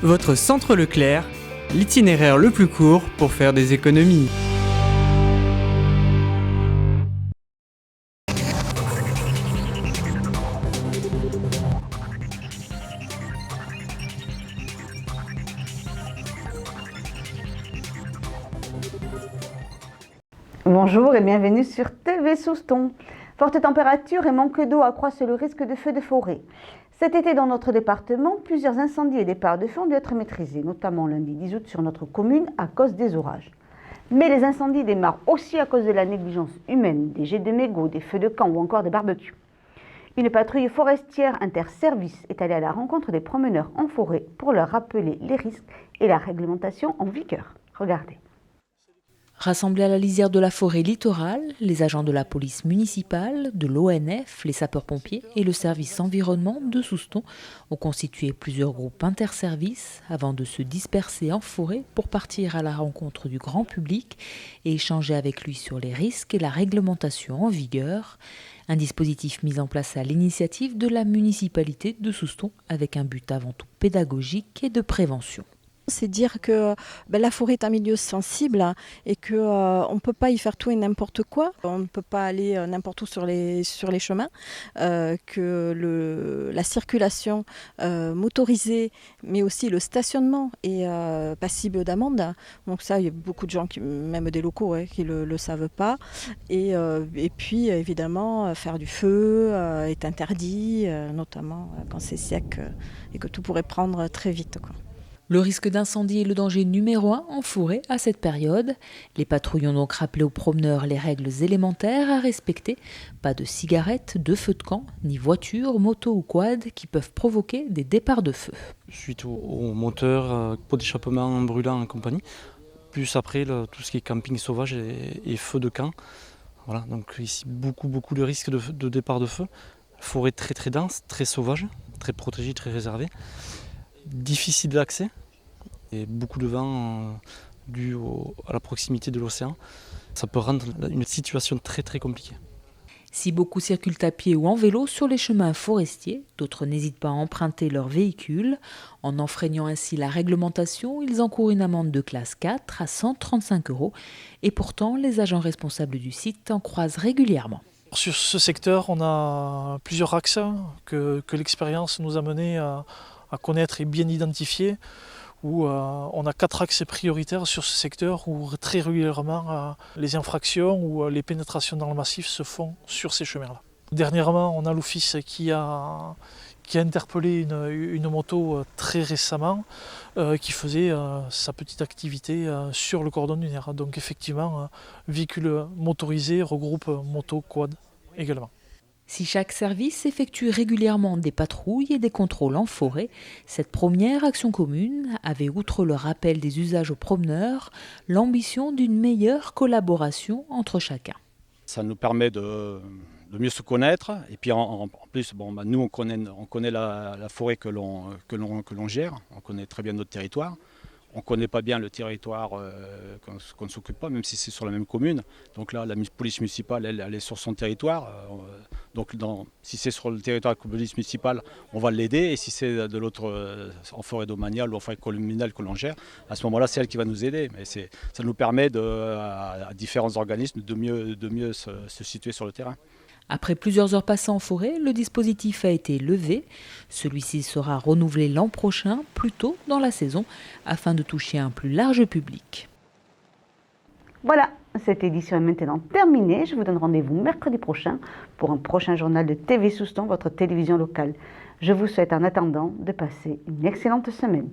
Votre centre Leclerc, l'itinéraire le plus court pour faire des économies. Bonjour et bienvenue sur TV Souston. Forte température et manque d'eau accroissent le risque de feux de forêt. Cet été, dans notre département, plusieurs incendies et départs de feu ont dû être maîtrisés, notamment lundi 10 août sur notre commune à cause des orages. Mais les incendies démarrent aussi à cause de la négligence humaine, des jets de mégots, des feux de camp ou encore des barbecues. Une patrouille forestière interservices est allée à la rencontre des promeneurs en forêt pour leur rappeler les risques et la réglementation en vigueur. Regardez. Rassemblés à la lisière de la forêt littorale, les agents de la police municipale, de l'ONF, les sapeurs-pompiers et le service environnement de Souston ont constitué plusieurs groupes interservices avant de se disperser en forêt pour partir à la rencontre du grand public et échanger avec lui sur les risques et la réglementation en vigueur. Un dispositif mis en place à l'initiative de la municipalité de Souston avec un but avant tout pédagogique et de prévention. C'est dire que la forêt est un milieu sensible et qu'on ne peut pas y faire tout et n'importe quoi. On ne peut pas aller n'importe où sur les chemins, que la circulation motorisée, mais aussi le stationnement est passible d'amende. Donc ça, il y a beaucoup de gens, même des locaux, qui ne le savent pas. Et puis, évidemment, faire du feu est interdit, notamment quand c'est sec et que tout pourrait prendre très vite, quoi. Le risque d'incendie est le danger numéro 1 en forêt à cette période. Les patrouilles ont donc rappelé aux promeneurs les règles élémentaires à respecter. Pas de cigarettes, de feux de camp, ni voitures, motos ou quads qui peuvent provoquer des départs de feu. Suite au moteur, pot d'échappement brûlant et compagnie, plus après tout ce qui est camping sauvage et feu de camp. Voilà, donc ici beaucoup de risques de départ de feu. Forêt très très dense, très sauvage, très protégée, très réservée. Difficile d'accès et beaucoup de vent dû à la proximité de l'océan. Ça peut rendre une situation très très compliquée. Si beaucoup circulent à pied ou en vélo sur les chemins forestiers, d'autres n'hésitent pas à emprunter leur véhicule. En enfreignant ainsi la réglementation, ils encourent une amende de classe 4 à 135 € et pourtant les agents responsables du site en croisent régulièrement. Sur ce secteur, on a plusieurs axes que l'expérience nous a menés à connaître et bien identifier, où on a 4 axes prioritaires sur ce secteur où très régulièrement les infractions ou les pénétrations dans le massif se font sur ces chemins-là. Dernièrement, on a l'office qui a interpellé une moto très récemment qui faisait sa petite activité sur le cordon dunaire. Donc effectivement, véhicule motorisé regroupe moto, quad également. Si chaque service effectue régulièrement des patrouilles et des contrôles en forêt, cette première action commune avait, outre le rappel des usages aux promeneurs, l'ambition d'une meilleure collaboration entre chacun. Ça nous permet de mieux se connaître et puis en plus, nous on connaît la forêt que l'on gère, on connaît très bien notre territoire. On ne connaît pas bien le territoire qu'on ne s'occupe pas, même si c'est sur la même commune. Donc là, la police municipale, elle est sur son territoire. Si c'est sur le territoire de la police municipale, on va l'aider. Et si c'est de l'autre, en forêt domaniale ou en forêt communale que l'on gère, à ce moment-là, c'est elle qui va nous aider. Mais ça nous permet à différents organismes de mieux se situer sur le terrain. Après plusieurs heures passées en forêt, le dispositif a été levé. Celui-ci sera renouvelé l'an prochain, plus tôt dans la saison, afin de toucher un plus large public. Voilà, cette édition est maintenant terminée. Je vous donne rendez-vous mercredi prochain pour un prochain journal de TV Souston, votre télévision locale. Je vous souhaite en attendant de passer une excellente semaine.